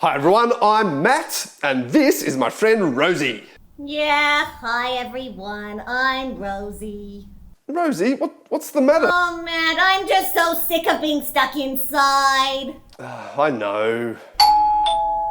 Hi everyone, I'm Matt, and this is my friend Rosie. Yeah, hi everyone, I'm Rosie. Rosie, what's the matter? Oh Matt, I'm just so sick of being stuck inside. I know.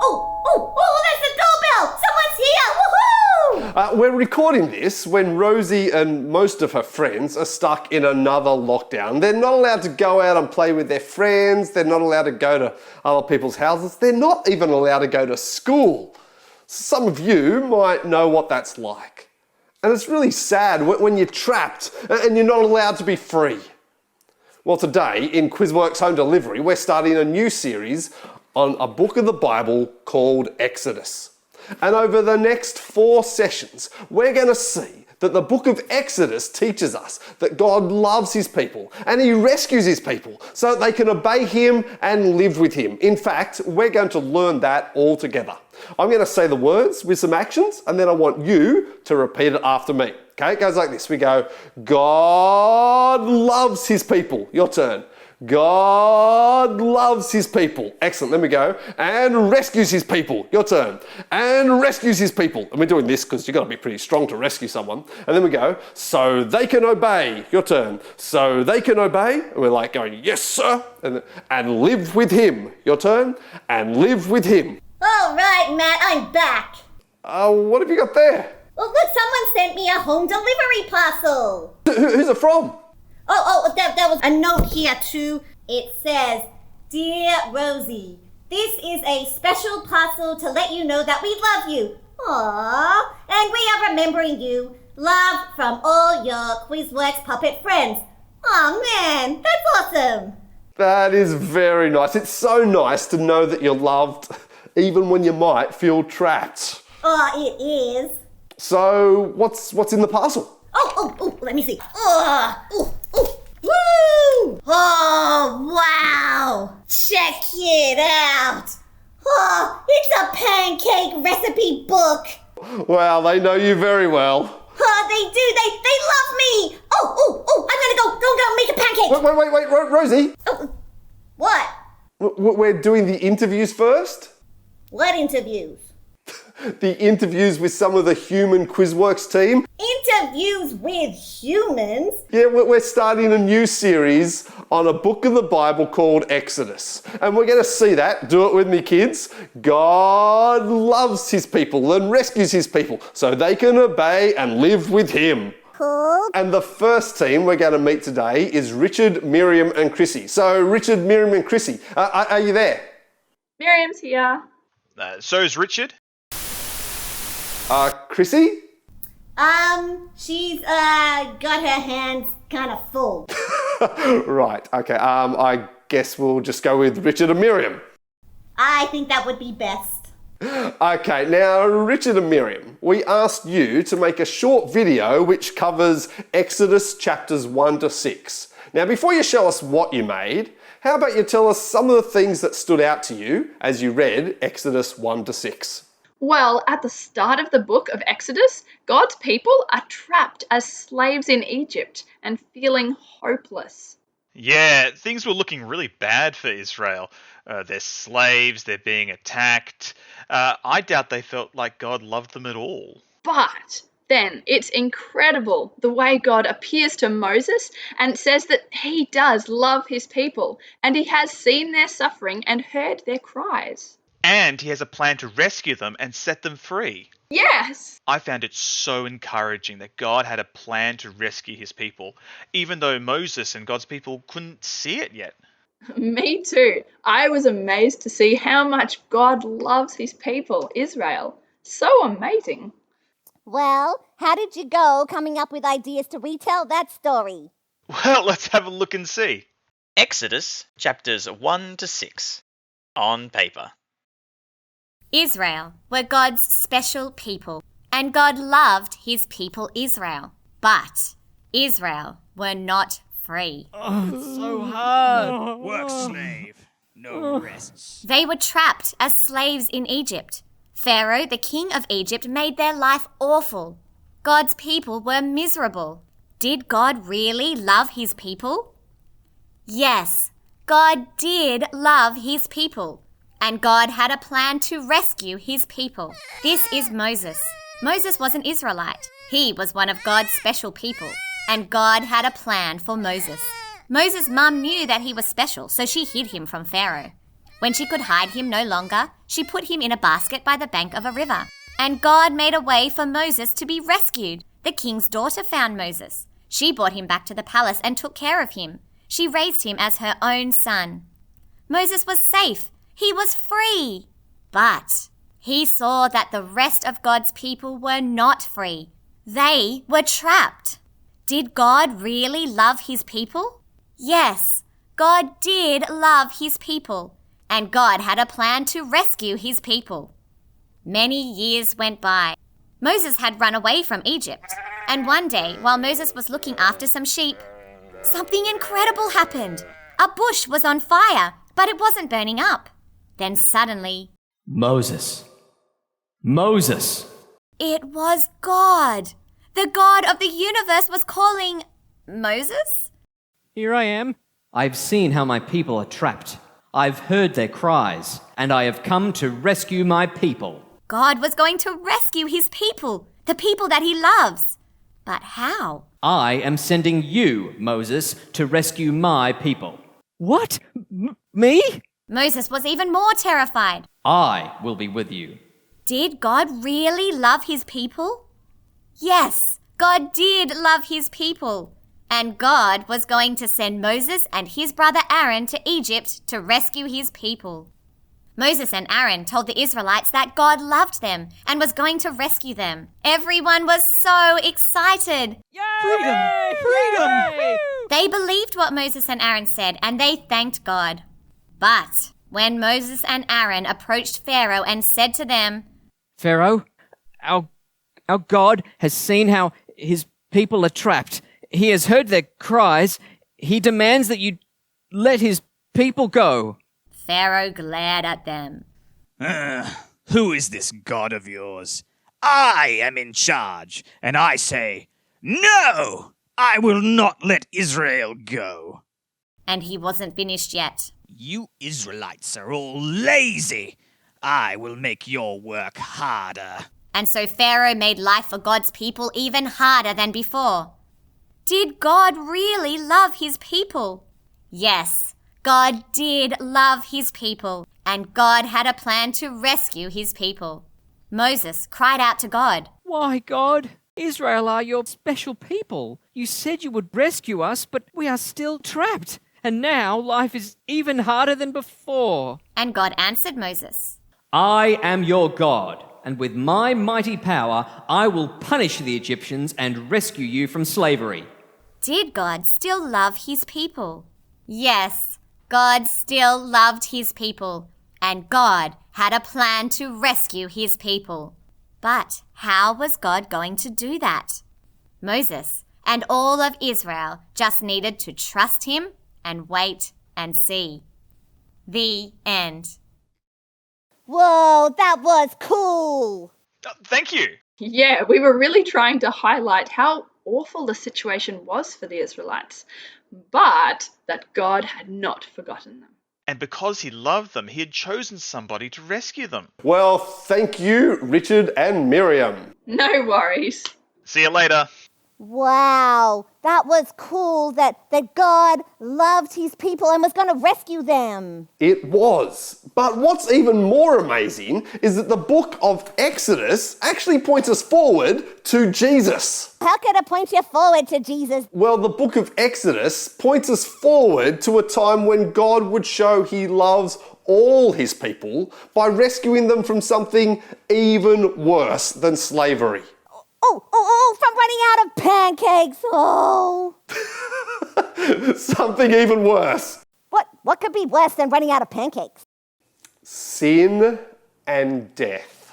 Oh, there's the doorbell! Someone's here! Woohoo! We're recording this when Rosie and most of her friends are stuck in another lockdown. They're not allowed to go out and play with their friends. They're not allowed to go to other people's houses. They're not even allowed to go to school. Some of you might know what that's like. And it's really sad when you're trapped and you're not allowed to be free. Well, today in Quizworks Home Delivery, we're starting a new series on a book of the Bible called Exodus. And over the next 4 sessions, we're going to see that the book of Exodus teaches us that God loves his people and he rescues his people so that they can obey him and live with him. In fact, we're going to learn that all together. I'm going to say the words with some actions and then I want you to repeat it after me. Okay, it goes like this. We go, God loves his people. Your turn. God loves his people. Excellent. Then we go, and rescues his people. Your turn. And rescues his people. And we're doing this because you've got to be pretty strong to rescue someone. And then we go, so they can obey. Your turn. So they can obey. And we're like going, yes, sir. And live with him. Your turn. And live with him. All right, Matt, I'm back. What have you got there? Oh, look, someone sent me a home delivery parcel. Who's it from? That was a note here too. It says, Dear Rosie, this is a special parcel to let you know that we love you. Aww, and we are remembering you. Love from all your Quizworks puppet friends. Aw man, that's awesome. That is very nice. It's so nice to know that you're loved, even when you might feel trapped. Oh, it is. So, what's in the parcel? Let me see. Woo! Oh, wow! Check it out! Oh, it's a pancake recipe book! Well, they know you very well. Oh, they do! They love me! I'm gonna go make a pancake! Wait, Rosie! Oh, what? We're doing the interviews first? What interviews? The interviews with some of the human Quizworks team. Interviews with humans? Yeah, we're starting a new series on a book of the Bible called Exodus. And we're going to see that. Do it with me, kids. God loves his people and rescues his people so they can obey and live with him. Cool. And the first team we're going to meet today is Richard, Miriam and Chrissy. So Richard, Miriam and Chrissy, are you there? Miriam's here. So's Richard. Chrissy? She's got her hands kind of full. Right, okay. I guess we'll just go with Richard and Miriam. I think that would be best. Okay, now Richard and Miriam, we asked you to make a short video which covers Exodus chapters 1 to 6. Now, before you show us what you made, how about you tell us some of the things that stood out to you as you read Exodus 1 to 6? Well, at the start of the book of Exodus, God's people are trapped as slaves in Egypt and feeling hopeless. Yeah, things were looking really bad for Israel. They're slaves, they're being attacked. I doubt they felt like God loved them at all. But then it's incredible the way God appears to Moses and says that he does love his people and he has seen their suffering and heard their cries. And he has a plan to rescue them and set them free. Yes! I found it so encouraging that God had a plan to rescue his people, even though Moses and God's people couldn't see it yet. Me too. I was amazed to see how much God loves his people, Israel. So amazing. Well, how did you go coming up with ideas to retell that story? Well, let's have a look and see. Exodus chapters 1 to 6 on paper. Israel were God's special people, and God loved his people Israel. But Israel were not free. Oh, it's so hard. Work slave, no rests. They were trapped as slaves in Egypt. Pharaoh, the king of Egypt, made their life awful. God's people were miserable. Did God really love his people? Yes, God did love his people. and God had a plan to rescue his people. This is Moses. Moses was an Israelite. He was one of God's special people, and God had a plan for Moses. Moses' mum knew that he was special, so she hid him from Pharaoh. When she could hide him no longer, she put him in a basket by the bank of a river. And God made a way for Moses to be rescued. The king's daughter found Moses. She brought him back to the palace and took care of him. She raised him as her own son. Moses was safe. He was free. But he saw that the rest of God's people were not free. They were trapped. Did God really love his people? Yes, God did love his people, and God had a plan to rescue his people. Many years went by. Moses had run away from Egypt, and one day, while Moses was looking after some sheep, something incredible happened. A bush was on fire, but it wasn't burning up. Then suddenly, Moses! Moses! It was God. The God of the universe was calling Moses? Here I am. I've seen how my people are trapped. I've heard their cries, and I have come to rescue my people. God was going to rescue his people, the people that he loves. But how? I am sending you, Moses, to rescue my people. What? Me? Moses was even more terrified. I will be with you. Did God really love his people? Yes, God did love his people. And God was going to send Moses and his brother Aaron to Egypt to rescue his people. Moses and Aaron told the Israelites that God loved them and was going to rescue them. Everyone was so excited. Yay! Freedom! Freedom! They believed what Moses and Aaron said, and they thanked God. But when Moses and Aaron approached Pharaoh and said to them, Pharaoh, our God has seen how his people are trapped. He has heard their cries. He demands that you let his people go. Pharaoh glared at them. Who is this God of yours? I am in charge, and I say, no! I will not let Israel go. And he wasn't finished yet. You Israelites are all lazy. I will make your work harder. And so Pharaoh made life for God's people even harder than before. Did God really love his people? Yes, God did love his people, and God had a plan to rescue his people. Moses cried out to God. Why, God? Israel are your special people. You said you would rescue us, but we are still trapped. And now life is even harder than before. And God answered Moses. I am your God, and with my mighty power I will punish the Egyptians and rescue you from slavery. Did God still love his people? Yes, God still loved his people, and God had a plan to rescue his people. But how was God going to do that? Moses and all of Israel just needed to trust him and wait and see. The end. Whoa, that was cool. Thank you. Yeah, we were really trying to highlight how awful the situation was for the Israelites, but that God had not forgotten them. And because he loved them, he had chosen somebody to rescue them. Well, thank you, Richard and Miriam. No worries. See you later. Wow, that was cool that God loved his people and was going to rescue them. It was. But what's even more amazing is that the book of Exodus actually points us forward to Jesus. How could it point you forward to Jesus? Well, the book of Exodus points us forward to a time when God would show he loves all his people by rescuing them from something even worse than slavery. From running out of pancakes. Oh. Something even worse. What could be worse than running out of pancakes? Sin and death.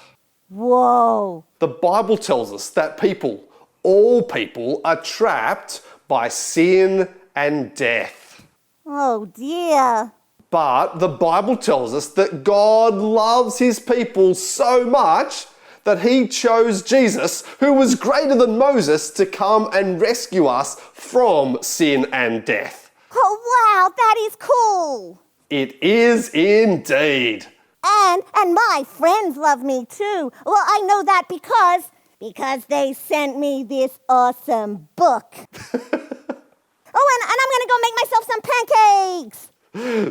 Whoa. The Bible tells us that all people are trapped by sin and death. Oh dear. But the Bible tells us that God loves his people so much that he chose Jesus, who was greater than Moses, to come and rescue us from sin and death. Oh wow, that is cool. It is indeed. And my friends love me too. Well, I know that because they sent me this awesome book. Oh, and I'm gonna go make myself some pancakes.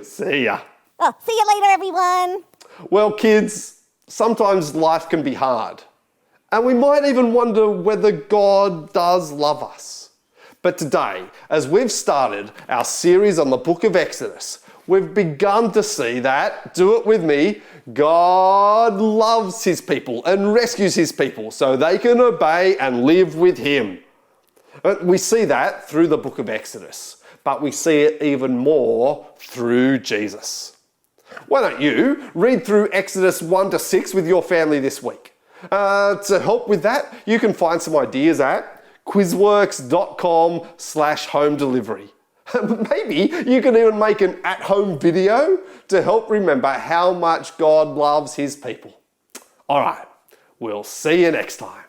See ya. Oh, see you later, everyone. Well, kids, sometimes life can be hard. And we might even wonder whether God does love us. But today, as we've started our series on the book of Exodus, we've begun to see that, do it with me, God loves his people and rescues his people so they can obey and live with him. We see that through the book of Exodus, but we see it even more through Jesus. Why don't you read through Exodus 1 to 6 with your family this week? To help with that, you can find some ideas at quizworks.com/home delivery. Maybe you can even make an at-home video to help remember how much God loves his people. All right, we'll see you next time.